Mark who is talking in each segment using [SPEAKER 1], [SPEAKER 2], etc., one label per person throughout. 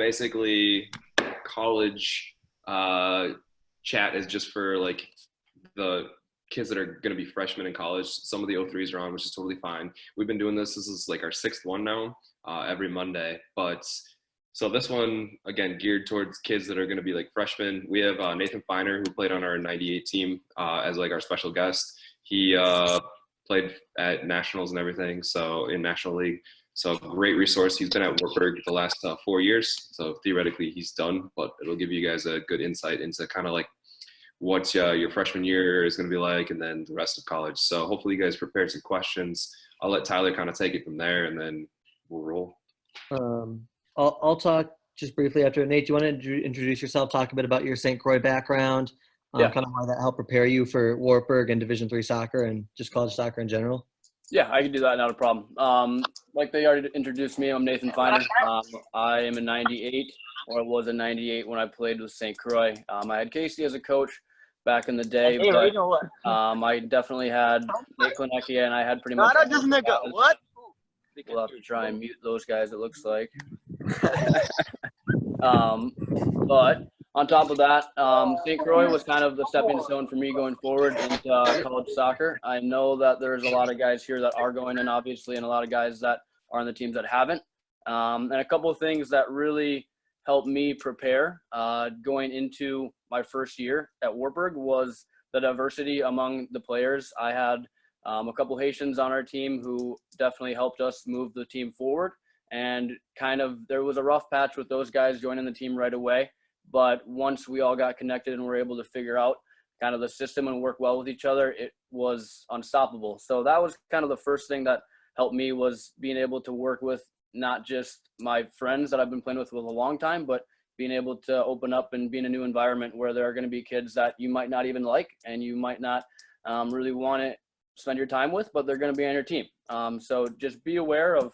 [SPEAKER 1] basically college chat is just for like the kids that are going to be freshmen in college. Some of the O3s are on, which is totally fine. We've been doing this. This is like our sixth one now, every Monday. But so this one, again, geared towards kids that are going to be like freshmen. We have Nathan Feiner, who played on our 98 team as like our special guest. He played at nationals and everything, so in National League. So great resource. He's been at Wartburg the last 4 years. So theoretically he's done, but it'll give you guys a good insight into kind of like what your freshman year is going to be like and then the rest of college. So hopefully you guys prepared some questions. I'll let Tyler kind of take it from there and then we'll roll.
[SPEAKER 2] I'll talk just briefly after. Nate, do you want to introduce yourself, talk a bit about your St. Croix background, kind of how that helped prepare you for Wartburg and Division III soccer and just college soccer in general?
[SPEAKER 3] Yeah, I can do that, not a problem. Like they already introduced me, I'm Nathan Feiner. I am a 98, or I was a 98 when I played with St. Croix. I had Casey as a coach back in the day, but I definitely had Nate Klinecki, and I had pretty much what? We'll have to try and mute those guys, it looks like. But on top of that, St. Croix was kind of the stepping stone for me going forward into college soccer. I know that there's a lot of guys here that are going in, obviously, and a lot of guys that are on the teams that haven't. And a couple of things that really helped me prepare going into my first year at Wartburg was the diversity among the players. I had a couple Haitians on our team who definitely helped us move the team forward. And kind of there was a rough patch with those guys joining the team right away. But once we all got connected and were able to figure out kind of the system and work well with each other, it was unstoppable. So that was kind of the first thing that helped me, was being able to work with not just my friends that I've been playing with a long time, but being able to open up and be in a new environment where there are going to be kids that you might not even like and you might not really want to spend your time with, but they're going to be on your team. So just be aware of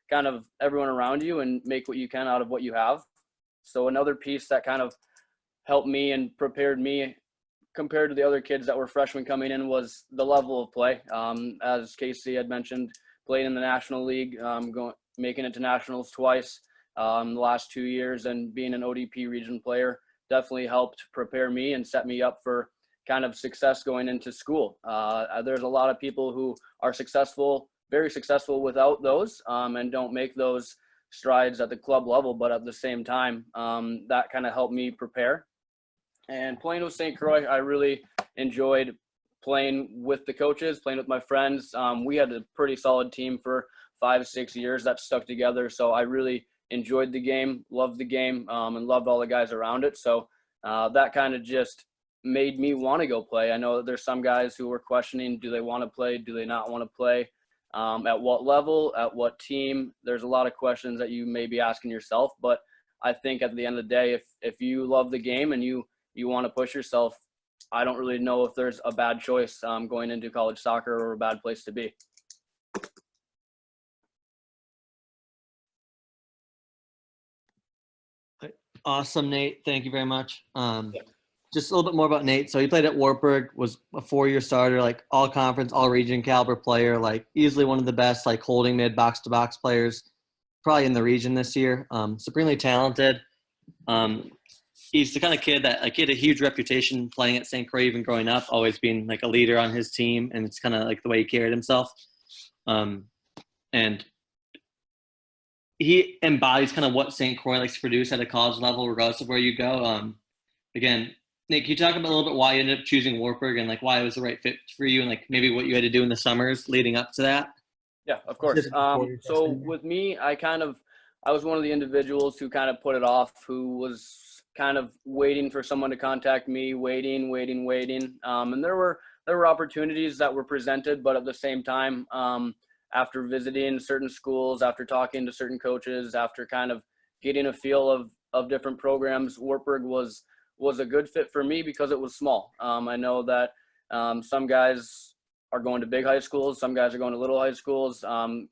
[SPEAKER 3] kind of everyone around you and make what you can out of what you have. So another piece that kind of helped me and prepared me compared to the other kids that were freshmen coming in was the level of play. As Casey had mentioned, played in the National League, making it to nationals twice the last 2 years, and being an ODP region player definitely helped prepare me and set me up for kind of success going into school. There's a lot of people who are successful, very successful without those, and don't make those strides at the club level, but at the same time, that kind of helped me prepare. And playing with St. Croix, I really enjoyed playing with the coaches, playing with my friends. We had a pretty solid team for 5-6 years that stuck together. So I really enjoyed the game, loved the game, and loved all the guys around it. So that kind of just made me want to go play. I know that there's some guys who were questioning, do they want to play? Do they not want to play? At what level, at what team? There's a lot of questions that you may be asking yourself, but I think at the end of the day, if you love the game and you want to push yourself, I don't really know if there's a bad choice going into college soccer or a bad place to be.
[SPEAKER 2] Awesome, Nate. Thank you very much. Just a little bit more about Nate. So he played at Wartburg, was a 4-year starter, like all conference, all region caliber player, like easily one of the best, like holding mid box to box players, probably in the region this year. Supremely talented. He's the kind of kid that, like, he had a huge reputation playing at St. Croix, even growing up, always being like a leader on his team. And it's kind of like the way he carried himself. And he embodies kind of what St. Croix likes to produce at a college level, regardless of where you go. Again, Nick, can you talk about a little bit why you ended up choosing Wartburg and like why it was the right fit for you, and like maybe what you had to do in the summers leading up to that?
[SPEAKER 3] Yeah, of course. So with me, I was one of the individuals who kind of put it off, who was kind of waiting for someone to contact me, waiting. And there were opportunities that were presented, but at the same time, after visiting certain schools, after talking to certain coaches, after kind of getting a feel of different programs, Wartburg was a good fit for me because it was small. I know that some guys are going to big high schools, some guys are going to little high schools.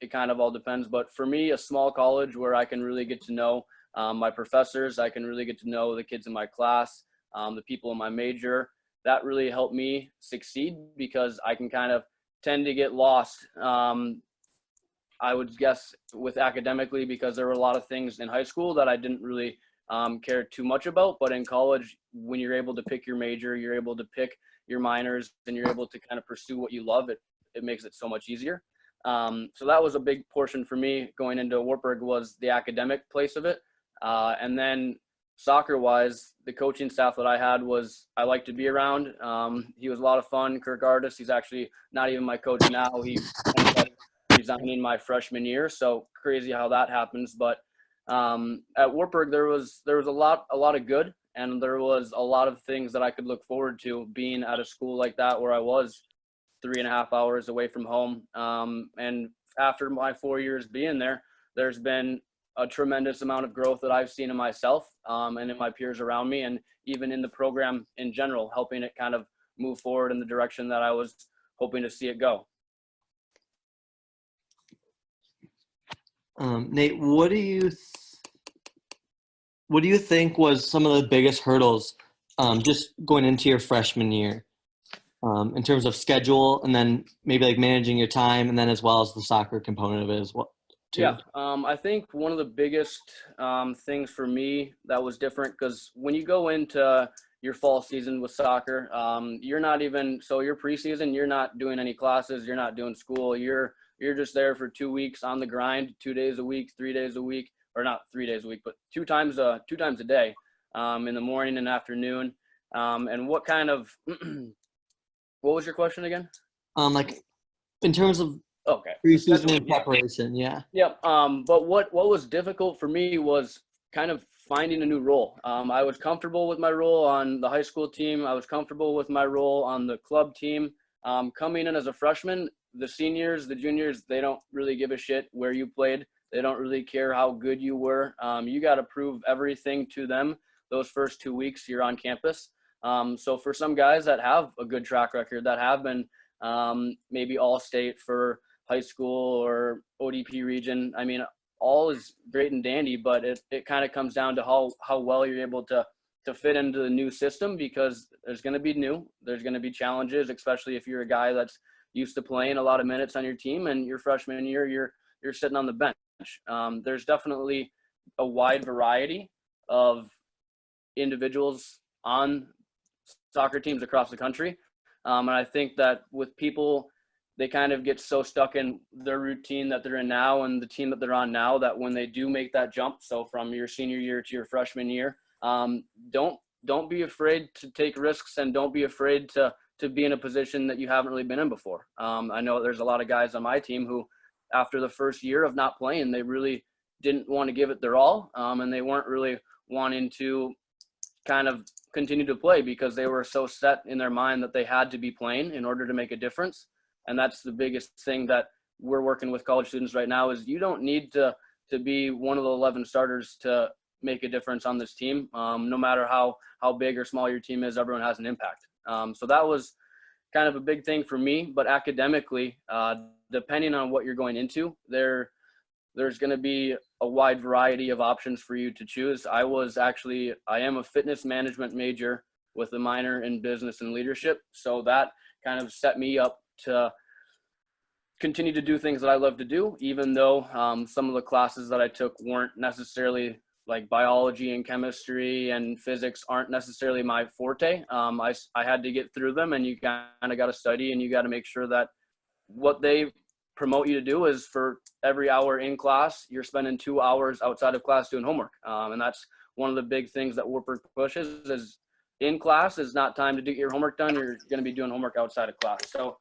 [SPEAKER 3] It kind of all depends. But for me, a small college where I can really get to know my professors, I can really get to know the kids in my class, the people in my major, that really helped me succeed because I can kind of tend to get lost. I would guess with academically, because there were a lot of things in high school that I didn't really care too much about. But in college, when you're able to pick your major, you're able to pick your minors, and you're able to kind of pursue what you love, it makes it so much easier. So that was a big portion for me going into Wartburg, was the academic place of it. And then soccer-wise, the coaching staff that I had was I like to be around. He was a lot of fun. Kirk Ardis, he's actually not even my coach now. He ended up resigning my freshman year, so crazy how that happens. But at Wartburg, there was a lot of good, and there was a lot of things that I could look forward to being at a school like that, where I was 3.5 hours away from home. And after my 4 years being there, there's been a tremendous amount of growth that I've seen in myself and in my peers around me, and even in the program in general, helping it kind of move forward in the direction that I was hoping to see it go.
[SPEAKER 2] Nate, what do you think was some of the biggest hurdles just going into your freshman year in terms of schedule, and then maybe like managing your time, and then as well as the soccer component of it as well too?
[SPEAKER 3] Yeah, I think one of the biggest things for me that was different, because when you go into your fall season with soccer, you're not even, so your preseason, you're not doing any classes, you're not doing school, you're just there for 2 weeks on the grind, 2 days a week, 3 days a week, or not 3 days a week, but two times a day, in the morning and afternoon. And what kind of what was your question again?
[SPEAKER 2] Like in terms of
[SPEAKER 3] Okay.
[SPEAKER 2] preseason and preparation, yeah.
[SPEAKER 3] Yep. But what was difficult for me was kind of finding a new role. I was comfortable with my role on the high school team. I was comfortable with my role on the club team. Coming in as a freshman, the seniors, the juniors, they don't really give a shit where you played. They don't really care how good you were. You got to prove everything to them those first 2 weeks you're on campus. So for some guys that have a good track record, that have been maybe all-state for high school or ODP region, I mean, all is great and dandy, but it kind of comes down to how well you're able to fit into the new system, because there's going to be there's going to be challenges, especially if you're a guy that's used to playing a lot of minutes on your team, and your freshman year, you're sitting on the bench. There's definitely a wide variety of individuals on soccer teams across the country. And I think that with people, they kind of get so stuck in their routine that they're in now and the team that they're on now, that when they do make that jump, so from your senior year to your freshman year, don't be afraid to take risks, and don't be afraid to be in a position that you haven't really been in before. I know there's a lot of guys on my team who, after the first year of not playing, they really didn't want to give it their all, and they weren't really wanting to kind of continue to play, because they were so set in their mind that they had to be playing in order to make a difference. And that's the biggest thing that we're working with college students right now, is you don't need to be one of the 11 starters to make a difference on this team. No matter how big or small your team is, everyone has an impact. So that was kind of a big thing for me. But academically, depending on what you're going into, there's going to be a wide variety of options for you to choose. I am a fitness management major with a minor in business and leadership. So that kind of set me up to continue to do things that I love to do, even though some of the classes that I took weren't necessarily, like biology and chemistry and physics aren't necessarily my forte. I had to get through them, and you kind of got to study, and you got to make sure that what they promote you to do is, for every hour in class, you're spending 2 hours outside of class doing homework. And that's one of the big things that Wartburg pushes, is in class is not time to get your homework done. You're going to be doing homework outside of class. So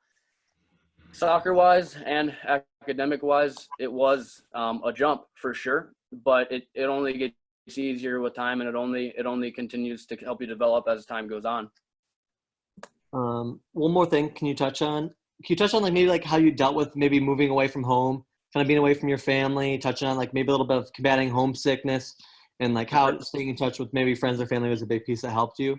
[SPEAKER 3] soccer-wise and academic-wise, it was a jump for sure, but it only gets easier with time, and it only continues to help you develop as time goes on.
[SPEAKER 2] One more thing, can you touch on like maybe like how you dealt with maybe moving away from home, kind of being away from your family, touching on like maybe a little bit of combating homesickness, and like how staying in touch with maybe friends or family was a big piece that helped you?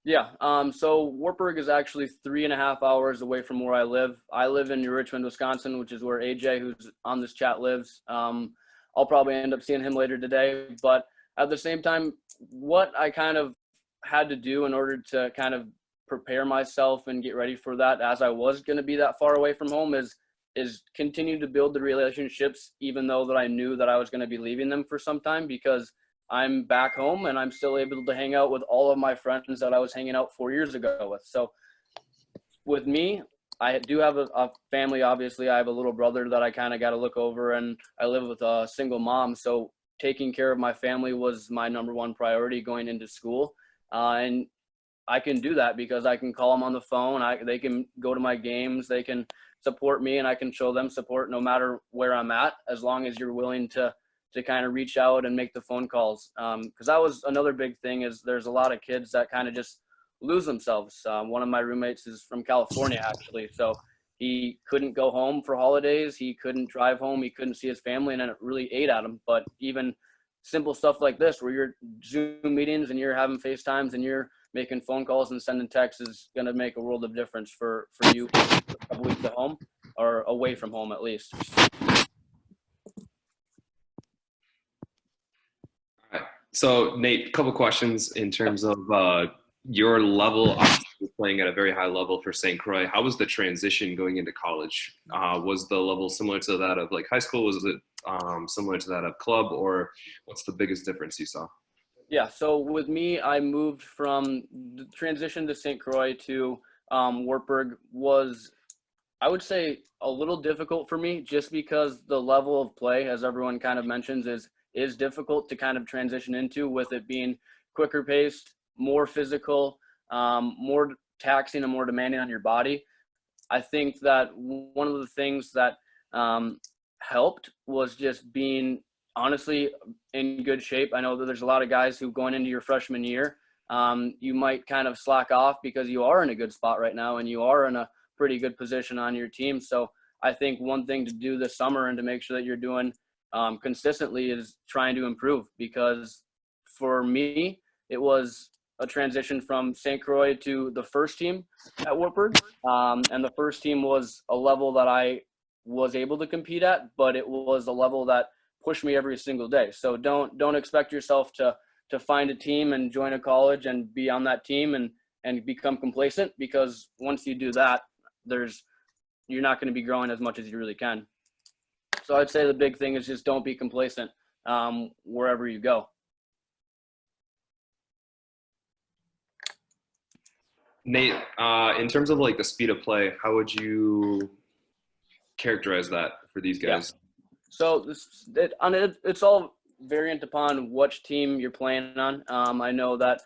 [SPEAKER 3] Yeah. So Wartburg is actually 3.5 hours away from where I live. I live in New Richmond, Wisconsin, which is where AJ, who's on this chat, lives. I'll probably end up seeing him later today. But at the same time, what I kind of had to do in order to kind of prepare myself and get ready for that, as I was going to be that far away from home, is is continue to build the relationships, even though that I knew that I was going to be leaving them for some time, because I'm back home and I'm still able to hang out with all of my friends that I was hanging out 4 years ago with. So with me, I do have a family. Obviously, I have a little brother that I kind of got to look over, and I live with a single mom. So taking care of my family was my number one priority going into school. And I can do that because I can call them on the phone. They can go to my games. They can support me, and I can show them support no matter where I'm at, as long as you're willing to kind of reach out and make the phone calls. Because that was another big thing, is there's a lot of kids that kind of just lose themselves. One of my roommates is from California, actually. So he couldn't go home for holidays. He couldn't drive home. He couldn't see his family, and it really ate at him. But even simple stuff like this, where you're Zoom meetings and you're having FaceTimes and you're making phone calls and sending texts, is going to make a world of difference for you for a couple weeks at home, or away from home at least.
[SPEAKER 1] All right. So Nate, a couple questions in terms of your level. Obviously, you're playing at a very high level for St. Croix. How was the transition going into college? Was the level similar to that of like high school? Was it similar to that of club, or what's the biggest difference you saw?
[SPEAKER 3] Yeah, so with me, I moved from the transition to St. Croix to Wartburg was, I would say, a little difficult for me, just because the level of play, as everyone kind of mentions, is difficult to kind of transition into, with it being quicker paced, more physical, more taxing and more demanding on your body. I think that one of the things that helped was just being honestly in good shape. I know that there's a lot of guys who, going into your freshman year, you might kind of slack off because you are in a good spot right now and you are in a pretty good position on your team. So I think one thing to do this summer and to make sure that you're doing consistently is trying to improve, because for me, it was a transition from St. Croix to the first team at Wartburg. And the first team was a level that I was able to compete at, but it was a level that pushed me every single day. So don't expect yourself to find a team and join a college and be on that team and become complacent, because once you do that, you're not going to be growing as much as you really can. So I'd say the big thing is just don't be complacent wherever you go.
[SPEAKER 1] Nate, in terms of like the speed of play, how would you characterize that for these guys?
[SPEAKER 3] Yeah. So it's all variant upon which team you're playing on. I know that,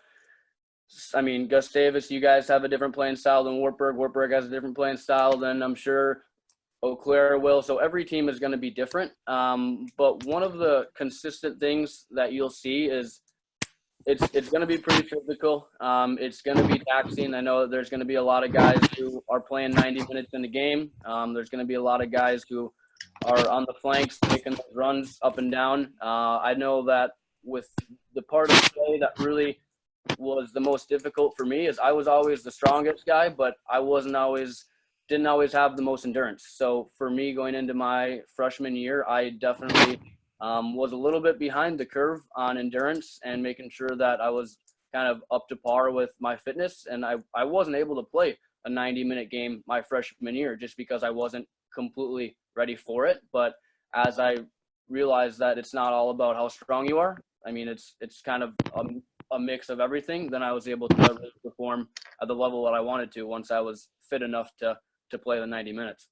[SPEAKER 3] Gustavus, you guys have a different playing style than Wartburg. Wartburg has a different playing style than, I'm sure, Eau Claire will. So every team is going to be different. But one of the consistent things that you'll see is it's going to be pretty physical. It's going to be taxing. I know that there's going to be a lot of guys who are playing 90 minutes in the game. There's going to be a lot of guys who are on the flanks making those runs up and down. I know that with the part of the play that really was the most difficult for me is I was always the strongest guy, but I didn't always have the most endurance. So for me, going into my freshman year, I definitely was a little bit behind the curve on endurance and making sure that I was kind of up to par with my fitness. And I wasn't able to play a 90-minute game my freshman year just because I wasn't completely ready for it. But as I realized that it's not all about how strong you are, it's kind of a mix of everything, then I was able to really perform at the level that I wanted to once I was fit enough to play the 90 minutes.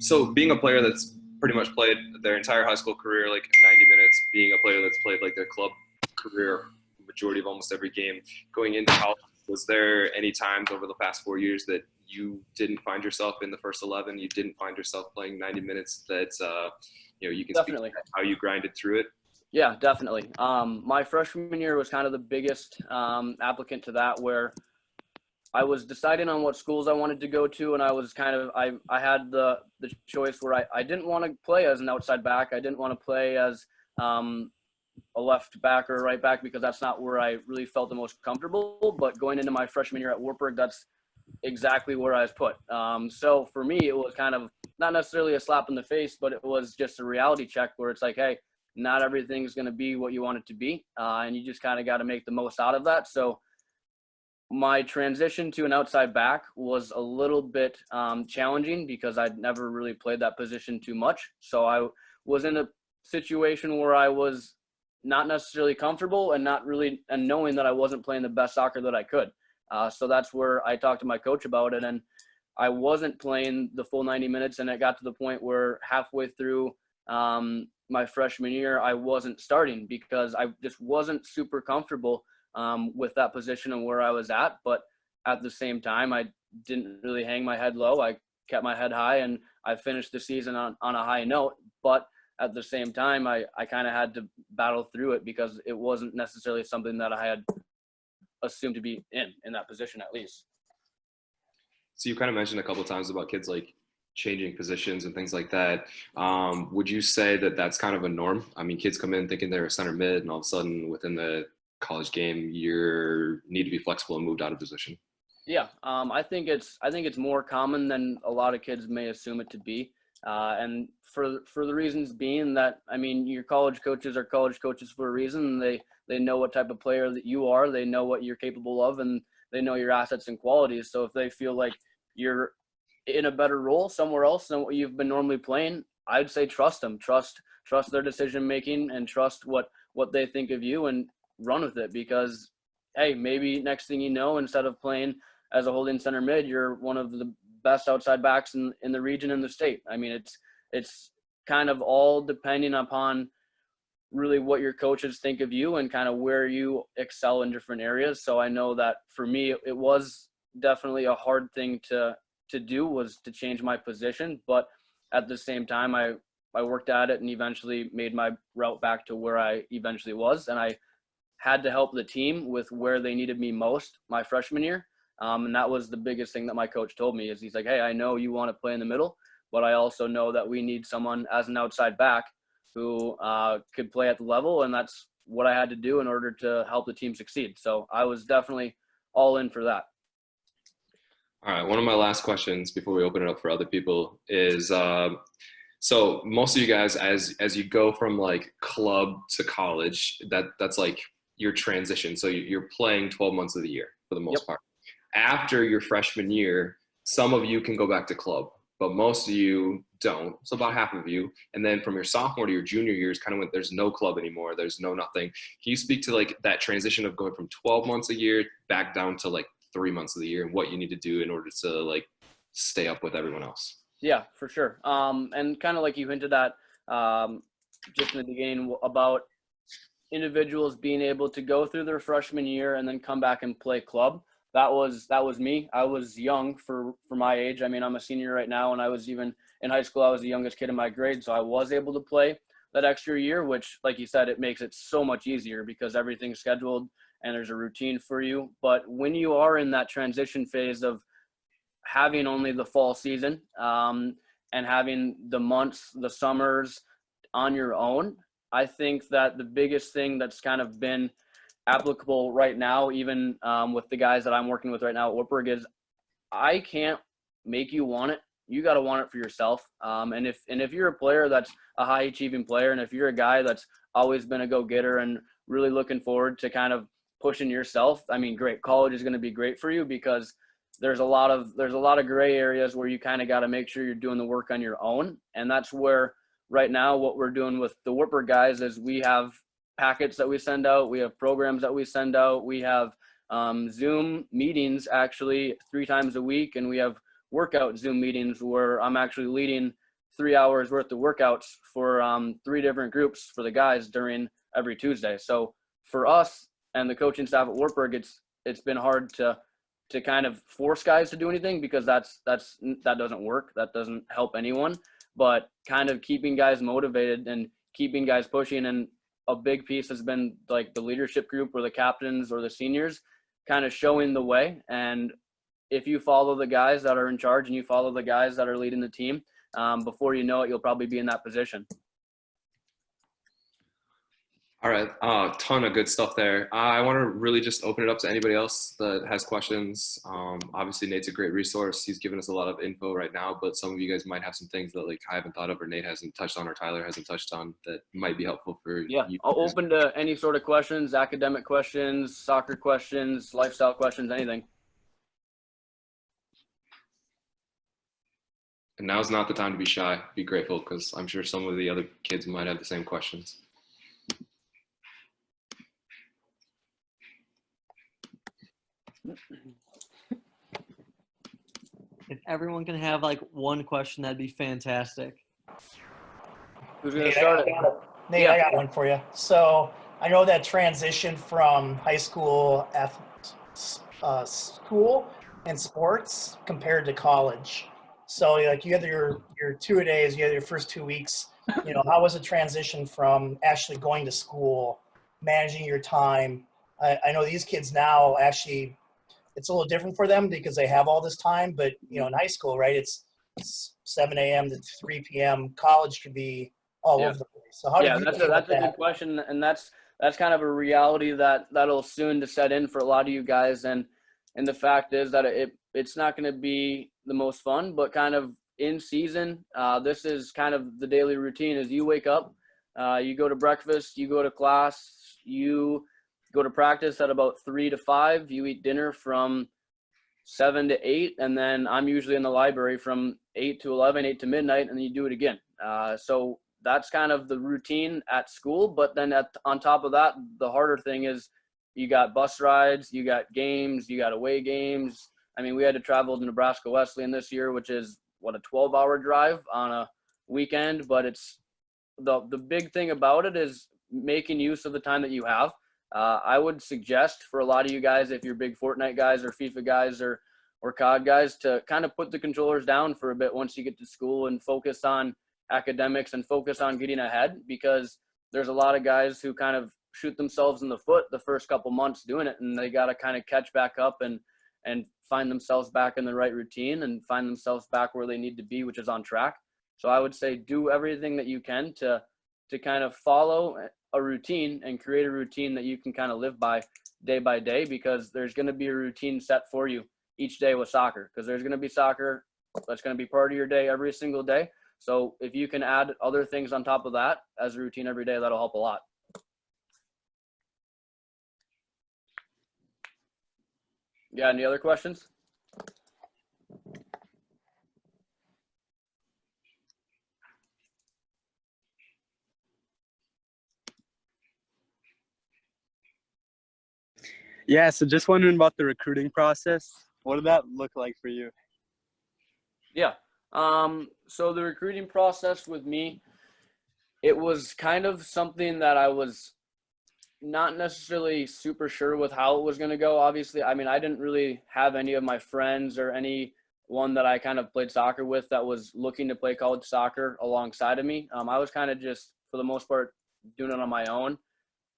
[SPEAKER 1] So being a player that's pretty much played their entire high school career, like 90 minutes, being a player that's played like their club career, majority of almost every game, going into college, was there any times over the past 4 years that you didn't find yourself in the first 11, you didn't find yourself playing 90 minutes, that you can
[SPEAKER 3] Definitely.
[SPEAKER 1] speak to how you grinded through it?
[SPEAKER 3] Yeah, definitely. My freshman year was kind of the biggest applicant to that, where I was deciding on what schools I wanted to go to, and I was I had the choice where I didn't want to play as an outside back. I didn't want to play as a left back or a right back, because that's not where I really felt the most comfortable. But going into my freshman year at Wartburg, that's exactly where I was put. So for me, it was kind of not necessarily a slap in the face, but it was just a reality check where it's like, hey, not everything is going to be what you want it to be. And you just kind of got to make the most out of that. So my transition to an outside back was a little bit challenging because I'd never really played that position too much. So I was in a situation where I was not necessarily comfortable and knowing that I wasn't playing the best soccer that I could. So that's where I talked to my coach about it, and I wasn't playing the full 90 minutes, and it got to the point where halfway through my freshman year, I wasn't starting because I just wasn't super comfortable with that position and where I was at. But at the same time, I didn't really hang my head low. I kept my head high, and I finished the season on a high note. But at the same time, I kind of had to battle through it because it wasn't necessarily something that I had assumed to be in that position at least.
[SPEAKER 1] So you kind of mentioned a couple of times about kids like changing positions and things like that. Would you say that that's kind of a norm? I mean, kids come in thinking they're a center mid, and all of a sudden within the college game, you need to be flexible and moved out of position.
[SPEAKER 3] Yeah, I think it's more common than a lot of kids may assume it to be, and for the reasons being that, I mean, your college coaches are college coaches for a reason. They know what type of player that you are. They know what you're capable of, and they know your assets and qualities. So if they feel like you're in a better role somewhere else than what you've been normally playing, I'd say trust them. Trust their decision making, and trust what they think of you, and run with it. Because, hey, maybe next thing you know, instead of playing as a holding center mid, you're one of the best outside backs in the region, in the state. I mean, it's kind of all depending upon really what your coaches think of you and kind of where you excel in different areas. So I know that for me, it was definitely a hard thing to do, was to change my position. But at the same time, I worked at it and eventually made my route back to where I eventually was. And I had to help the team with where they needed me most my freshman year. And that was the biggest thing that my coach told me, is he's like, hey, I know you want to play in the middle, but I also know that we need someone as an outside back who could play at the level. And that's what I had to do in order to help the team succeed. So I was definitely all in for that.
[SPEAKER 1] All right. One of my last questions before we open it up for other people is, so most of you guys, as you go from like club to college, that's like your transition. So you're playing 12 months of the year for the most part. After your freshman year, some of you can go back to club, but most of you don't. So about half of you. And then from your sophomore to your junior year is kind of when there's no club anymore. There's no nothing. Can you speak to like that transition of going from 12 months a year back down to like 3 months of the year, and what you need to do in order to like stay up with everyone else?
[SPEAKER 3] Yeah, for sure. And kind of like you hinted at just in the beginning about individuals being able to go through their freshman year and then come back and play club. That was me. I was young for my age. I mean, I'm a senior right now, and I was even in high school, I was the youngest kid in my grade. So I was able to play that extra year, which, like you said, it makes it so much easier because everything's scheduled and there's a routine for you. But when you are in that transition phase of having only the fall season and having the months, the summers on your own, I think that the biggest thing that's kind of been applicable right now, even with the guys that I'm working with right now at Wartburg, is I can't make you want it. You got to want it for yourself. And if you're a player that's a high achieving player, and if you're a guy that's always been a go-getter and really looking forward to kind of pushing yourself, I mean, great. College is going to be great for you because there's a lot of gray areas where you kind of got to make sure you're doing the work on your own. And that's where right now what we're doing with the Wartburg guys is we have packets that we send out. We have programs that we send out. We have Zoom meetings actually 3 times a week. And we have workout Zoom meetings where I'm actually leading 3 hours worth of workouts for 3 different groups for the guys during every Tuesday. So for us and the coaching staff at Wartburg, it's been hard to kind of force guys to do anything because that doesn't work. That doesn't help anyone. But kind of keeping guys motivated and keeping guys pushing. And a big piece has been like the leadership group or the captains or the seniors kind of showing the way. And if you follow the guys that are in charge and you follow the guys that are leading the team, before you know it, you'll probably be in that position.
[SPEAKER 1] All All right, ton of good stuff there. I want to really just open it up to anybody else that has questions. Obviously, Nate's a great resource. He's given us a lot of info right now, but some of you guys might have some things that like I haven't thought of, or Nate hasn't touched on, or Tyler hasn't touched on that might be helpful for
[SPEAKER 3] Yeah,
[SPEAKER 1] you.
[SPEAKER 3] I'll open to any sort of questions, academic questions, soccer questions, lifestyle questions, anything.
[SPEAKER 1] And now's not the time to be shy. Be grateful, because I'm sure some of the other kids might have the same questions.
[SPEAKER 2] If everyone can have like one question, that'd be fantastic.
[SPEAKER 3] Who's going to start it?
[SPEAKER 4] Nate,
[SPEAKER 3] Yeah.
[SPEAKER 4] I got one for you. So I know that transition from high school school and sports compared to college. So like you had your 2-a-days, you had your first 2 weeks. You know, how was the transition from actually going to school, managing your time? I know these kids now actually it's a little different for them because they have all this time, but you know, in high school, right, it's 7 a.m. to 3 p.m. College could be all over the place. So how did you
[SPEAKER 3] that's
[SPEAKER 4] deal
[SPEAKER 3] a
[SPEAKER 4] with that?
[SPEAKER 3] good question, and that's kind of a reality that'll soon to set in for a lot of you guys. And the fact is that it's not going to be the most fun, but kind of in season, this is kind of the daily routine. Is you wake up, you go to breakfast, you go to class, you go to practice at about 3 to 5. You eat dinner from 7 to 8, and then I'm usually in the library from 8 to 11, 8 to midnight, and then you do it again. So that's kind of the routine at school. But then on top of that, the harder thing is you got bus rides, you got games, you got away games. I mean, we had to travel to Nebraska Wesleyan this year, which is a 12-hour drive on a weekend. But it's the big thing about it is making use of the time that you have. I would suggest for a lot of you guys, if you're big Fortnite guys or FIFA guys or COD guys, to kind of put the controllers down for a bit once you get to school and focus on academics and focus on getting ahead, because there's a lot of guys who kind of shoot themselves in the foot the first couple months doing it, and they got to kind of catch back up and find themselves back in the right routine and find themselves back where they need to be, which is on track. So I would say do everything that you can to kind of follow a routine and create a routine that you can kind of live by day, because there's going to be a routine set for you each day with soccer, because there's going to be soccer that's going to be part of your day every single day. So if you can add other things on top of that as a routine every day, that'll help a lot. Yeah, any other questions?
[SPEAKER 5] Yeah, so just wondering about the recruiting process. What did that look like for you?
[SPEAKER 3] Yeah. So the recruiting process with me, it was kind of something that I was not necessarily super sure with how it was going to go. Obviously, I mean, I didn't really have any of my friends or anyone that I kind of played soccer with that was looking to play college soccer alongside of me. I was kind of just, for the most part, doing it on my own.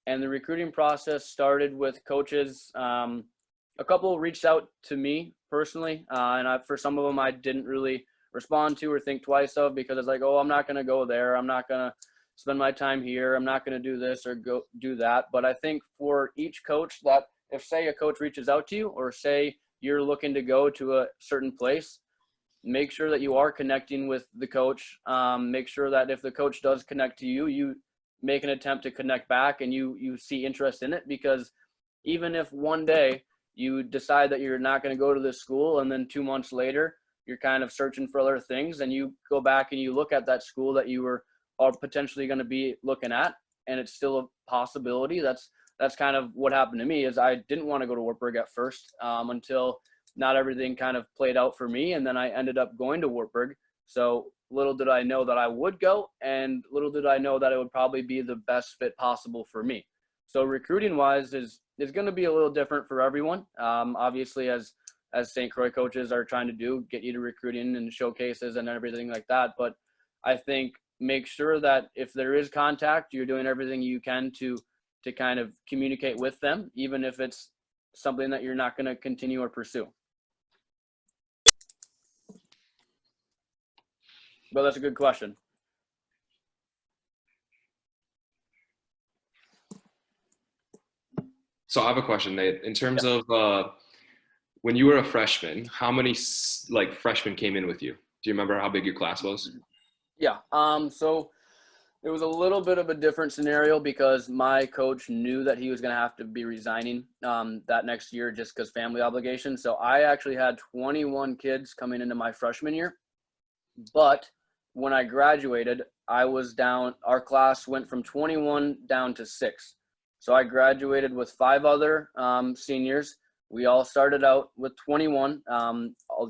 [SPEAKER 3] And the recruiting process started with coaches. A couple reached out to me personally, and for some of them I didn't really respond to or think twice of, because it's like, oh, I'm not going to go there. I'm not going to spend my time here. I'm not going to do this or go do that. But I think for each coach, that if, say, a coach reaches out to you, or say you're looking to go to a certain place, make sure that you are connecting with the coach. Make sure that if the coach does connect to you, you make an attempt to connect back and you see interest in it, because even if one day you decide that you're not going to go to this school, and then 2 months later you're kind of searching for other things, and you go back and you look at that school that you were potentially going to be looking at, and it's still a possibility. That's kind of what happened to me. Is I didn't want to go to Wartburg at first, until not everything kind of played out for me, and then I ended up going to Wartburg. So little did I know that I would go, and little did I know that it would probably be the best fit possible for me. So recruiting wise is going to be a little different for everyone. Obviously, as St. Croix coaches are trying to do, get you to recruiting and showcases and everything like that. But I think make sure that if there is contact, you're doing everything you can to kind of communicate with them, even if it's something that you're not going to continue or pursue. But that's a good question.
[SPEAKER 1] So I have a question, Nate. In terms of when you were a freshman, how many like freshmen came in with you? Do you remember how big your class was?
[SPEAKER 3] Yeah. So it was a little bit of a different scenario because my coach knew that he was going to have to be resigning that next year just because family obligations. So I actually had 21 kids coming into my freshman year. But when I graduated, I was down. Our class went from 21 down to 6. So I graduated with 5 other seniors. We all started out with 21.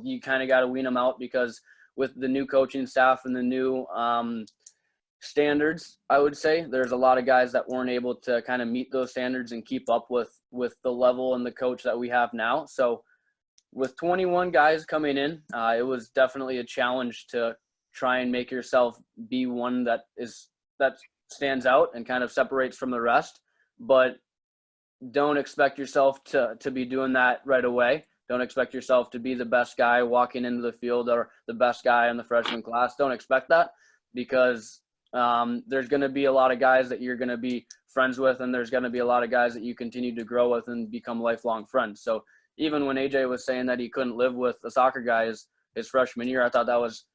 [SPEAKER 3] You kind of got to wean them out because with the new coaching staff and the new standards, I would say there's a lot of guys that weren't able to kind of meet those standards and keep up with the level and the coach that we have now. So with 21 guys coming in, it was definitely a challenge to try and make yourself be one that stands out and kind of separates from the rest. But don't expect yourself to be doing that right away. Don't expect yourself to be the best guy walking into the field or the best guy in the freshman class. Don't expect that because there's going to be a lot of guys that you're going to be friends with, and there's going to be a lot of guys that you continue to grow with and become lifelong friends. So even when AJ was saying that he couldn't live with a soccer guy his freshman year, I thought that was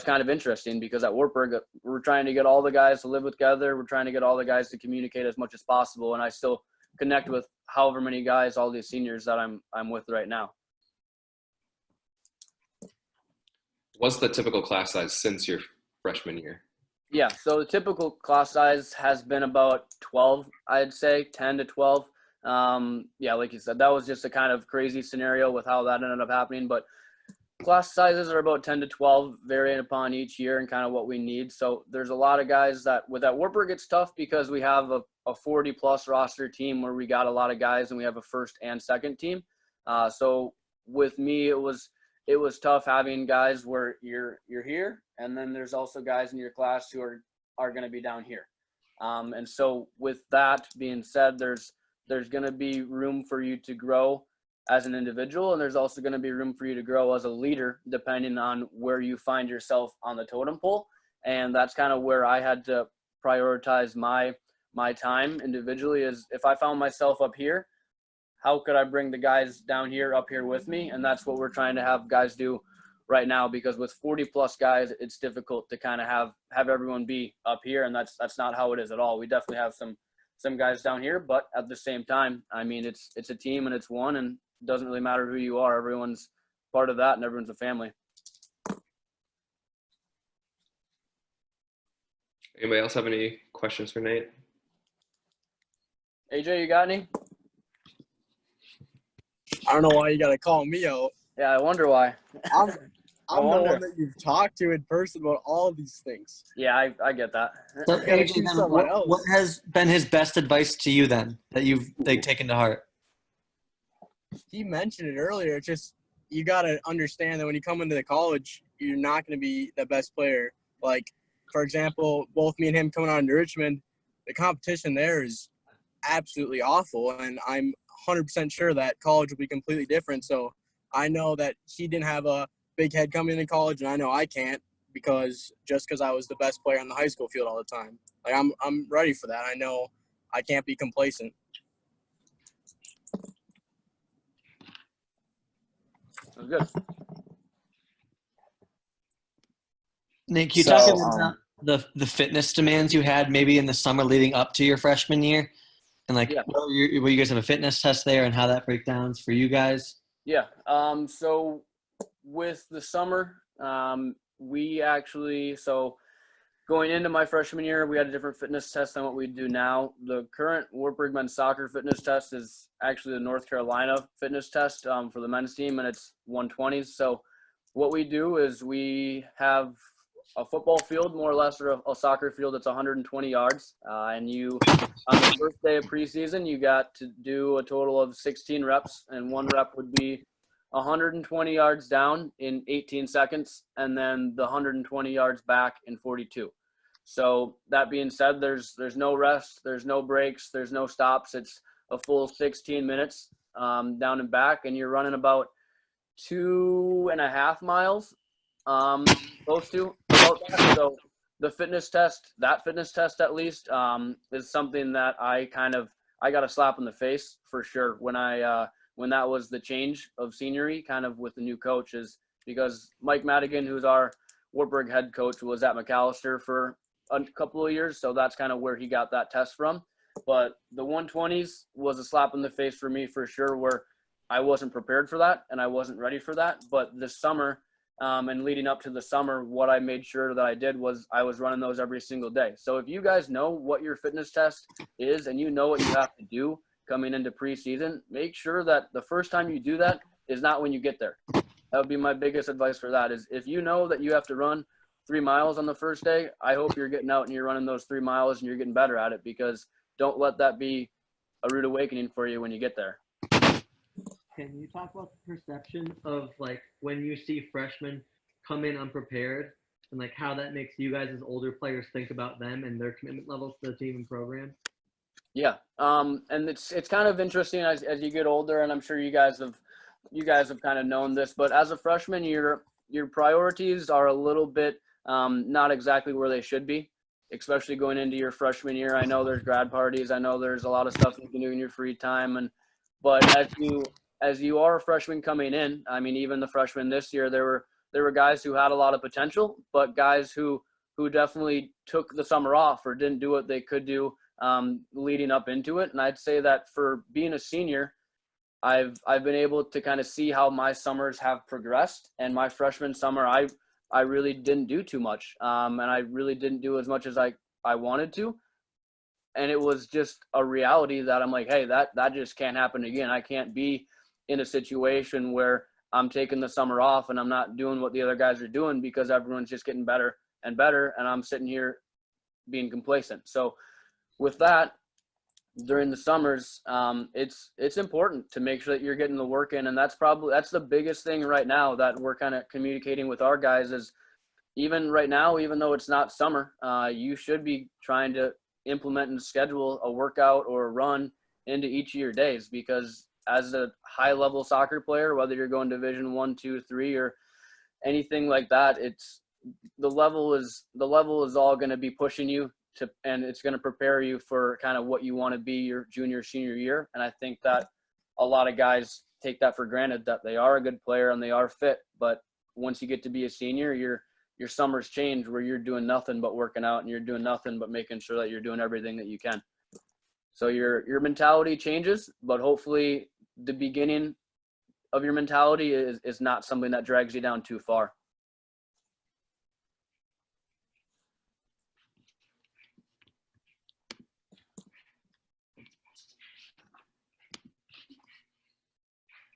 [SPEAKER 3] kind of interesting because at Wartburg, we're trying to get all the guys to live together. We're trying to get all the guys to communicate as much as possible, and I still connect with however many guys, all these seniors that I'm with right now.
[SPEAKER 1] What's the typical class size since your freshman year?
[SPEAKER 3] Yeah, so the typical class size has been about 12, I'd say, 10 to 12. Yeah, like you said, that was just a kind of crazy scenario with how that ended up happening. But class sizes are about 10 to 12, varying upon each year and kind of what we need. So there's a lot of guys that with that Wartburg, it's tough because we have a 40-plus roster team where we got a lot of guys and we have a first and second team. So with me, it was tough having guys where you're here, and then there's also guys in your class who are going to be down here. And so with that being said, there's going to be room for you to grow as an individual, and there's also going to be room for you to grow as a leader depending on where you find yourself on the totem pole. And that's kind of where I had to prioritize my time individually is if I found myself up here, how could I bring the guys down here up here with me? And that's what we're trying to have guys do right now, because with 40 plus guys, it's difficult to kind of have everyone be up here. And that's not how it is at all. We definitely have some guys down here, but at the same time, I mean, it's a team and it's one, and it doesn't really matter who you are. Everyone's part of that and everyone's a family.
[SPEAKER 1] Anybody else have any questions for Nate?
[SPEAKER 3] AJ, you got any?
[SPEAKER 5] I don't know why you got to call me out.
[SPEAKER 3] Yeah, I wonder why.
[SPEAKER 5] I'm the
[SPEAKER 3] wonder.
[SPEAKER 5] one that you've talked to in person about all of these things.
[SPEAKER 3] Yeah, I get that.
[SPEAKER 2] So,
[SPEAKER 5] gotta
[SPEAKER 2] AJ,
[SPEAKER 5] choose
[SPEAKER 2] then,
[SPEAKER 5] someone else.
[SPEAKER 2] what has been his best advice to you then that you've taken to heart?
[SPEAKER 5] He mentioned it earlier. It's just you got to understand that when you come into the college, you're not going to be the best player. Like, for example, both me and him coming on to Richmond, the competition there is absolutely awful, and I'm 100% sure that college will be completely different. So I know that he didn't have a big head coming into college, and I know I can't because I was the best player on the high school field all the time. Like I'm ready for that. I know I can't be complacent.
[SPEAKER 3] That's good.
[SPEAKER 2] Nick, can you
[SPEAKER 3] So,
[SPEAKER 2] talk about the fitness demands you had maybe in the summer leading up to your freshman year? And like,
[SPEAKER 3] Yeah.
[SPEAKER 2] will you guys have a fitness test there and how that breakdowns for you guys?
[SPEAKER 3] Yeah. So with the summer, we actually, going into my freshman year, we had a different fitness test than what we do now. The current Wartburg men's soccer fitness test is actually the North Carolina fitness test for the men's team, and it's 120s. So what we do is we have a football field, more or less, or a soccer field that's 120 yards. And you, on the first day of preseason, you got to do a total of 16 reps, and one rep would be 120 yards down in 18 seconds, and then the 120 yards back in 42. So that being said, there's no rest, there's no breaks, there's no stops. It's a full 16 minutes down and back, and you're running about 2.5 miles, close to about that. So the fitness test at least, is something that I kind of I got a slap in the face for sure when when that was the change of scenery kind of with the new coaches, because Mike Madigan, who's our Wartburg head coach, was at McAllister for a couple of years. So that's kind of where he got that test from. But the 120s was a slap in the face for me for sure, where I wasn't prepared for that and I wasn't ready for that. But this summer and leading up to the summer, what I made sure that I did was I was running those every single day. So if you guys know what your fitness test is and you know what you have to do coming into preseason, make sure that the first time you do that is not when you get there. That would be my biggest advice for that, is if you know that you have to run 3 miles on the first day, I hope you're getting out and you're running those 3 miles and you're getting better at it, because don't let that be a rude awakening for you when you get there.
[SPEAKER 2] Can you talk about the perception of like when you see freshmen come in unprepared and like how that makes you guys as older players think about them and their commitment levels to the team and program?
[SPEAKER 3] Yeah. And it's kind of interesting as you get older, and I'm sure you guys have kind of known this, but as a freshman, your priorities are a little bit not exactly where they should be, especially going into your freshman year. I know there's grad parties. I know there's a lot of stuff you can do in your free time, but as you are a freshman coming in, I mean, even the freshmen this year, there were guys who had a lot of potential, but guys who definitely took the summer off or didn't do what they could do leading up into it. And I'd say that for being a senior, I've been able to kind of see how my summers have progressed. And my freshman summer, I really didn't do too much, and I really didn't do as much as I wanted to. And it was just a reality that I'm like, hey, that just can't happen again. I can't be in a situation where I'm taking the summer off and I'm not doing what the other guys are doing because everyone's just getting better and better, and I'm sitting here being complacent. So with that, during the summers, it's important to make sure that you're getting the work in, and that's the biggest thing right now that we're kind of communicating with our guys is, even right now, even though it's not summer, you should be trying to implement and schedule a workout or a run into each of your days, because as a high level soccer player, whether you're going Division 1, 2, 3 or anything like that, it's the level is all going to be pushing you to, and it's going to prepare you for kind of what you want to be your junior, senior year. And I think that a lot of guys take that for granted, that they are a good player and they are fit. But once you get to be a senior, your summers change, where you're doing nothing but working out and you're doing nothing but making sure that you're doing everything that you can. So your mentality changes, but hopefully the beginning of your mentality is not something that drags you down too far.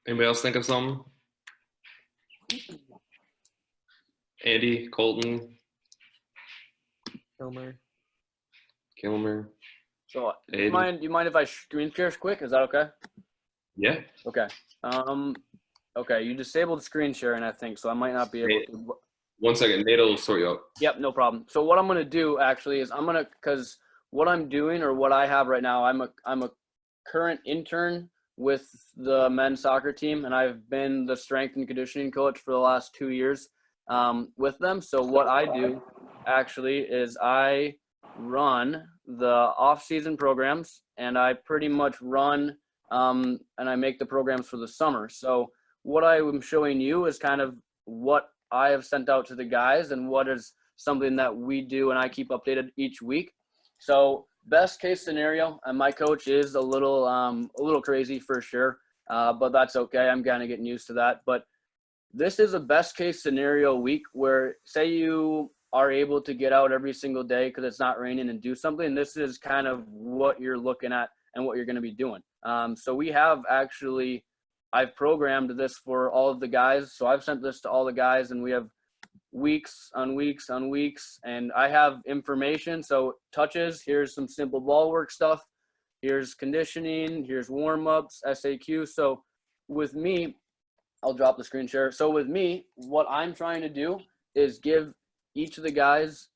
[SPEAKER 1] Anybody else think of something? Andy, Colton, Kilmer.
[SPEAKER 3] So do you mind if I screen share quick? Is that okay?
[SPEAKER 1] Yeah.
[SPEAKER 3] Okay. Okay, you disabled screen sharing, I think, so I might not be able to.
[SPEAKER 1] 1 second, Nate will sort you out.
[SPEAKER 3] Yep, no problem. So what I'm gonna do actually is because what I'm doing, or what I have right now, I'm a current intern with the men's soccer team, and I've been the strength and conditioning coach for the last 2 years with them. So what I do actually is I run the off-season programs, and I pretty much run and I make the programs for the summer. So what I am showing you is kind of what I have sent out to the guys and what is something that we do and I keep updated each week. So best case scenario, and my coach is a little crazy for sure, but that's okay. I'm kind of getting used to that. But this is a best case scenario week where, say you are able to get out every single day because it's not raining and do something. This is kind of what you're looking at and what you're going to be doing. So we have actually, I've programmed this for all of the guys. So I've sent this to all the guys, and we have weeks on weeks on weeks, and I have information. So touches, here's some simple ball work stuff. Here's conditioning, here's warm-ups, SAQ. So with me, I'll drop the screen share. So with me, what I'm trying to do is give each of the guys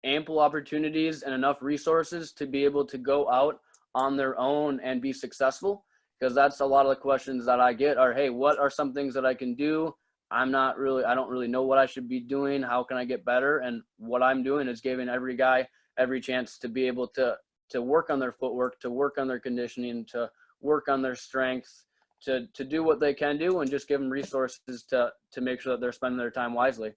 [SPEAKER 3] ample opportunities and enough resources to be able to go out on their own and be successful. Because that's a lot of the questions that I get are, hey, what are some things that I can do? I don't really know what I should be doing. How can I get better? And what I'm doing is giving every guy every chance to be able to to work on their footwork, to work on their conditioning, to work on their strength, to do what they can do, and just give them resources to make sure that they're spending their time wisely.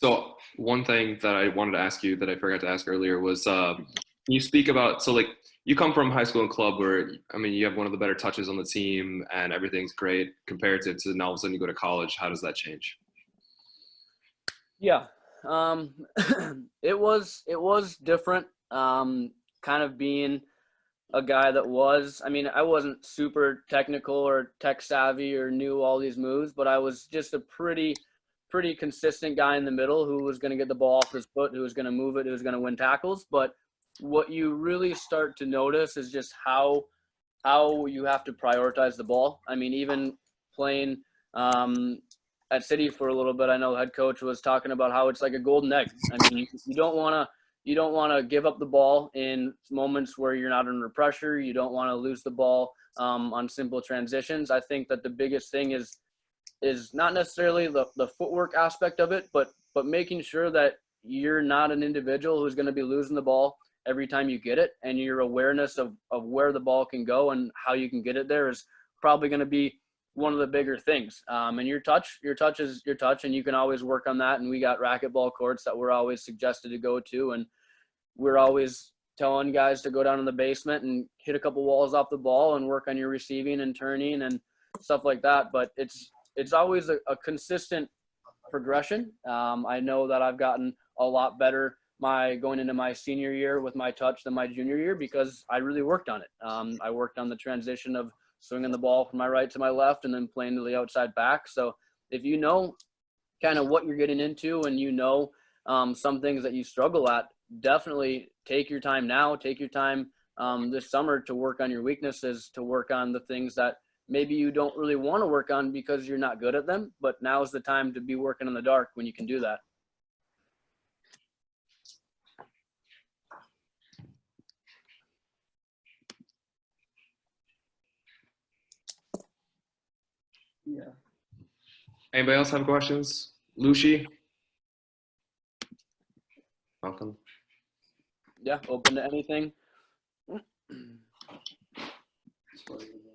[SPEAKER 1] So one thing that I wanted to ask you that I forgot to ask earlier was, can you speak about, so like you come from high school and club where, I mean, you have one of the better touches on the team and everything's great compared to now all of a sudden you go to college. How does that change?
[SPEAKER 3] Yeah. It was different. Kind of being a guy that was, I mean, I wasn't super technical or tech savvy or knew all these moves, but I was just a pretty consistent guy in the middle who was going to get the ball off his foot, who was going to move it, who was going to win tackles. But what you really start to notice is just how you have to prioritize the ball. I mean, even playing at City for a little bit, I know the head coach was talking about how it's like a golden egg. I mean, you don't want to give up the ball in moments where you're not under pressure. You don't want to lose the ball on simple transitions. I think that the biggest thing is not necessarily the footwork aspect of it, but making sure that you're not an individual who's going to be losing the ball every time you get it, and your awareness of where the ball can go and how you can get it there is probably going to be one of the bigger things. And your touch is your touch, and you can always work on that. And we got racquetball courts that we're always suggested to go to, and we're always telling guys to go down in the basement and hit a couple walls off the ball and work on your receiving and turning and stuff like that. But it's always a consistent progression. I know that I've gotten a lot better going into my senior year with my touch than my junior year because I really worked on it. I worked on the transition of swinging the ball from my right to my left and then playing to the outside back. So if you know kind of what you're getting into and you know some things that you struggle at, definitely take your time now. Take your time this summer to work on your weaknesses, to work on the things that maybe you don't really want to work on because you're not good at them. But now is the time to be working in the dark when you can do that.
[SPEAKER 2] Yeah.
[SPEAKER 1] Anybody else have questions? Lucy? Nothing.
[SPEAKER 3] Yeah, open to anything.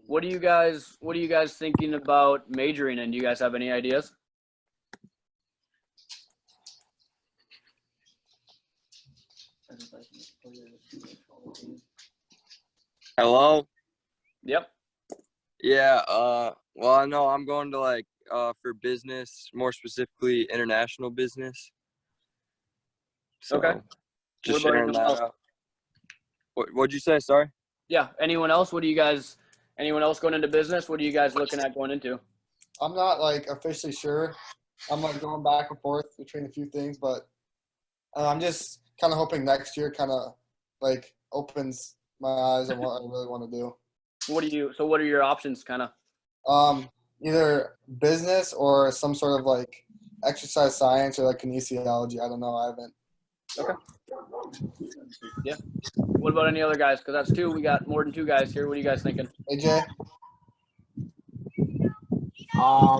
[SPEAKER 3] What are you guys thinking about majoring in? Do you guys have any ideas?
[SPEAKER 6] Hello?
[SPEAKER 3] Yep.
[SPEAKER 6] Yeah, well, I know I'm going to for business, more specifically international business. So,
[SPEAKER 3] Okay.
[SPEAKER 6] just
[SPEAKER 3] What about
[SPEAKER 6] sharing
[SPEAKER 3] anyone
[SPEAKER 6] that
[SPEAKER 3] else?
[SPEAKER 6] out. What'd you say? Sorry?
[SPEAKER 3] Yeah. Anyone else? Anyone else going into business? What are you guys looking at going into?
[SPEAKER 7] I'm not officially sure. I'm going back and forth between a few things, but I'm just kind of hoping next year kind of opens my eyes on what I really want to do.
[SPEAKER 3] What are your options kind of?
[SPEAKER 7] Either business or some sort of exercise science or kinesiology. I don't know. I haven't.
[SPEAKER 3] Okay. Yeah. What about any other guys? Because that's two. We got more than two guys here. What are you guys thinking?
[SPEAKER 7] AJ?
[SPEAKER 5] I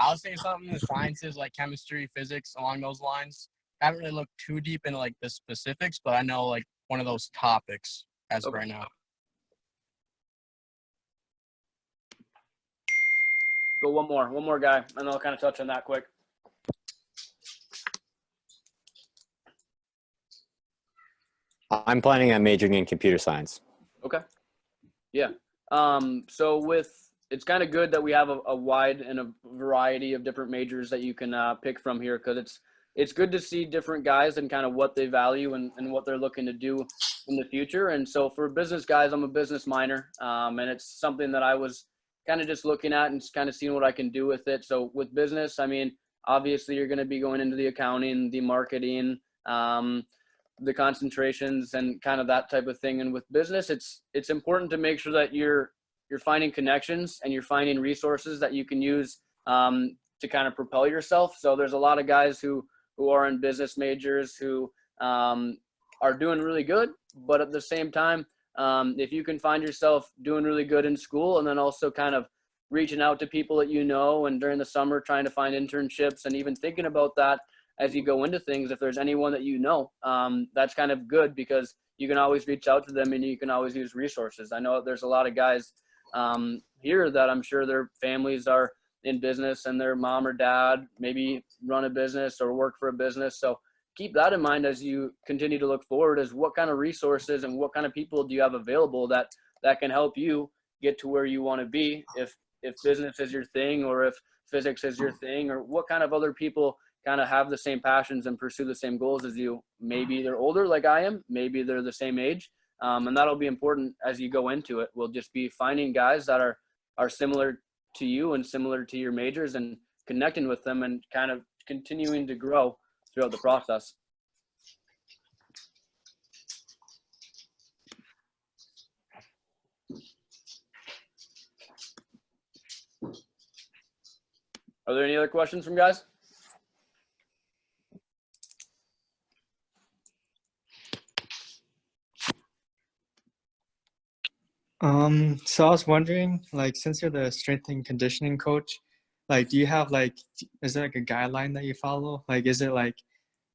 [SPEAKER 5] was thinking something in the sciences like chemistry, physics, along those lines. I haven't really looked too deep into the specifics, but I know one of those topics as of right now.
[SPEAKER 3] Go one more guy, and I'll kind of touch on that quick.
[SPEAKER 8] I'm planning on majoring in computer science.
[SPEAKER 3] Okay. Yeah. So it's kind of good that we have a wide and a variety of different majors that you can pick from here, because it's good to see different guys and kind of what they value and what they're looking to do in the future. And so for business guys, I'm a business minor, and it's something that I was kind of just looking at and just kind of seeing what I can do with it. So with business, I mean, obviously you're going to be going into the accounting, the marketing, the concentrations and kind of that type of thing. And with business, it's important to make sure that you're finding connections and you're finding resources that you can use to kind of propel yourself. So there's a lot of guys who are in business majors who are doing really good, but at the same time, if you can find yourself doing really good in school and then also kind of reaching out to people that you know, and during the summer trying to find internships and even thinking about that as you go into things, if there's anyone that you know, that's kind of good because you can always reach out to them and you can always use resources. I know there's a lot of guys here that I'm sure their families are in business and their mom or dad maybe run a business or work for a business. So keep that in mind as you continue to look forward, is what kind of resources and what kind of people do you have available that can help you get to where you want to be, if business is your thing or if physics is your thing, or what kind of other people kind of have the same passions and pursue the same goals as you. Maybe they're older like I am, maybe they're the same age, and that'll be important as you go into it. We'll just be finding guys that are similar to you and similar to your majors and connecting with them and kind of continuing to grow throughout the process. Are there any other questions from guys?
[SPEAKER 9] So I was wondering, like, since you're the strength and conditioning coach, like, do you have like, is there like a guideline that you follow? Like, is it like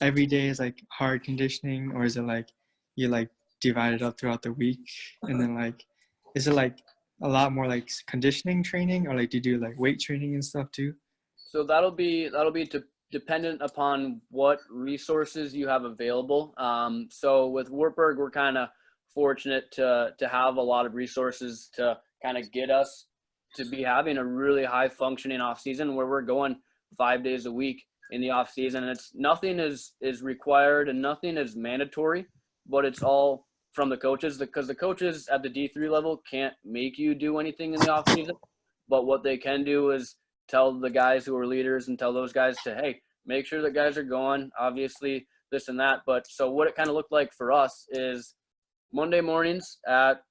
[SPEAKER 9] every day is like hard conditioning, or is it like you like divide it up throughout the week, and then like, is it like a lot more like conditioning training, or like do you do like weight training and stuff too?
[SPEAKER 3] So that'll be dependent upon what resources you have available. So with Wartburg, we're kind of fortunate to have a lot of resources to kind of get us to be having a really high functioning off season where we're going 5 days a week in the off season. And it's nothing is required and nothing is mandatory, but it's all from the coaches, because the coaches at the D3 level can't make you do anything in the off season. But what they can do is tell the guys who are leaders and tell those guys to, hey, make sure that guys are going, obviously this and that. But so what it kind of looked like for us is Monday mornings at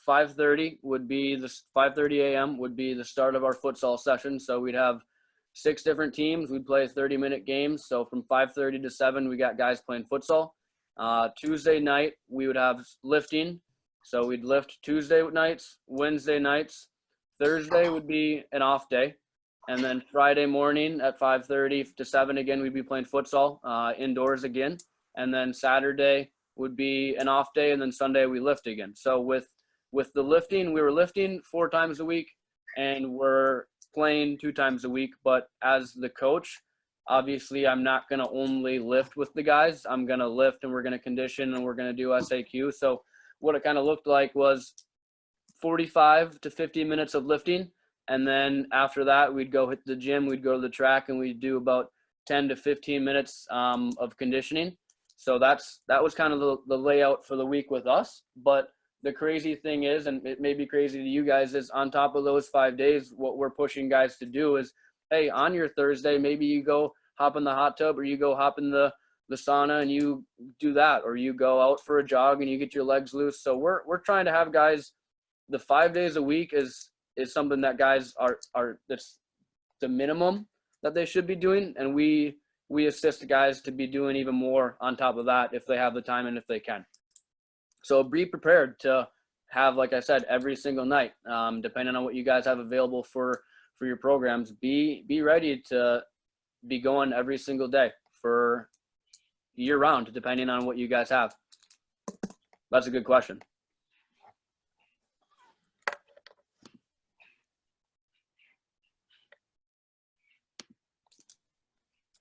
[SPEAKER 3] 5:30 would be the 5:30 a.m. would be the start of our futsal session. So we'd have 6 different teams. We'd play 30-minute games. So from 5:30 to 7, we got guys playing futsal. Tuesday night, we would have lifting. So we'd lift Tuesday nights, Wednesday nights. Thursday would be an off day. And then Friday morning at 5:30 to 7, again, we'd be playing futsal indoors again. And then Saturday would be an off day. And then Sunday we lift again. So with the lifting, we were lifting 4 times a week and we're playing 2 times a week. But as the coach, obviously I'm not going to only lift with the guys. I'm going to lift and we're going to condition and we're going to do SAQ. So what it kind of looked like was 45 to 50 minutes of lifting. And then after that, we'd go hit the gym, we'd go to the track, and we'd do about 10 to 15 minutes of conditioning. So that was kind of the layout for the week with us. But the crazy thing is, and it may be crazy to you guys, is on top of those 5 days, what we're pushing guys to do is, hey, on your Thursday, maybe you go hop in the hot tub, or you go hop in the sauna and you do that, or you go out for a jog and you get your legs loose. So we're trying to have guys, the 5 days a week is something that guys are that's the minimum that they should be doing. And we assist the guys to be doing even more on top of that if they have the time and if they can. So be prepared to have, like I said, every single night, depending on what you guys have available for your programs, be ready to be going every single day for year round, depending on what you guys have. That's a good question.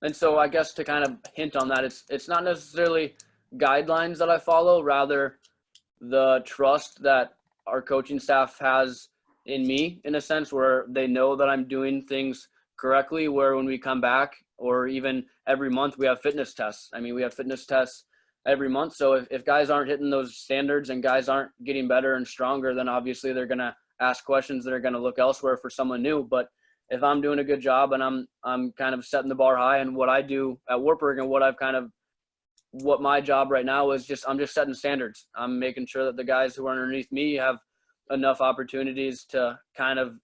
[SPEAKER 3] And so I guess to kind of hint on that, it's not necessarily guidelines that I follow, rather the trust that our coaching staff has in me, in a sense, where they know that I'm doing things correctly, where when we come back, or even every month, we have fitness tests. I mean, we have fitness tests every month. So if guys aren't hitting those standards and guys aren't getting better and stronger, then obviously they're going to ask questions that are going to look elsewhere for someone new. But if I'm doing a good job and I'm kind of setting the bar high, and what I do at Wartburg and what my job right now is, I'm just setting standards. I'm making sure that the guys who are underneath me have enough opportunities to kind of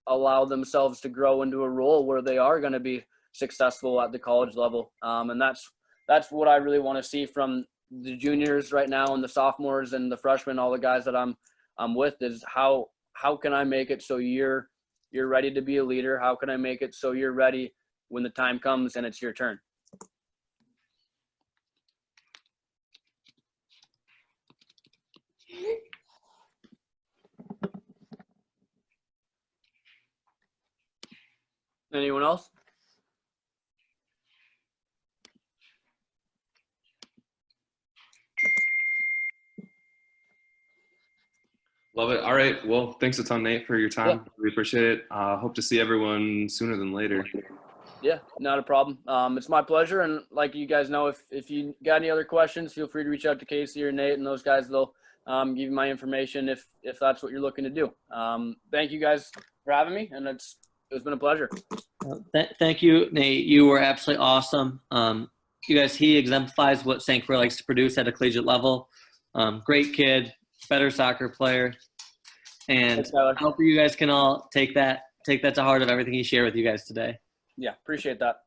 [SPEAKER 3] allow themselves to grow into a role where they are going to be successful at the college level. And that's what I really want to see from the juniors right now, and the sophomores and the freshmen, all the guys that I'm with, is how can I make it so you're ready to be a leader? How can I make it so you're ready when the time comes and it's your turn? Anyone else?
[SPEAKER 1] Love it. All right. Well, thanks a ton, Nate, for your time.
[SPEAKER 3] Yeah.
[SPEAKER 1] We appreciate it. Hope to see everyone sooner than later.
[SPEAKER 3] Yeah, not a problem. It's my pleasure. And like you guys know, if you got any other questions, feel free to reach out to Casey or Nate, and those guys, they'll give you my information if that's what you're looking to do. Thank you guys for having me, and it's been a pleasure.
[SPEAKER 2] Thank you, Nate. You were absolutely awesome. You guys, he exemplifies what St. Croix likes to produce at a collegiate level. Great kid, better soccer player. And
[SPEAKER 3] Thanks, Tyler.
[SPEAKER 2] I hope you guys can all take that to heart of everything he shared with you guys today.
[SPEAKER 3] Yeah, appreciate that.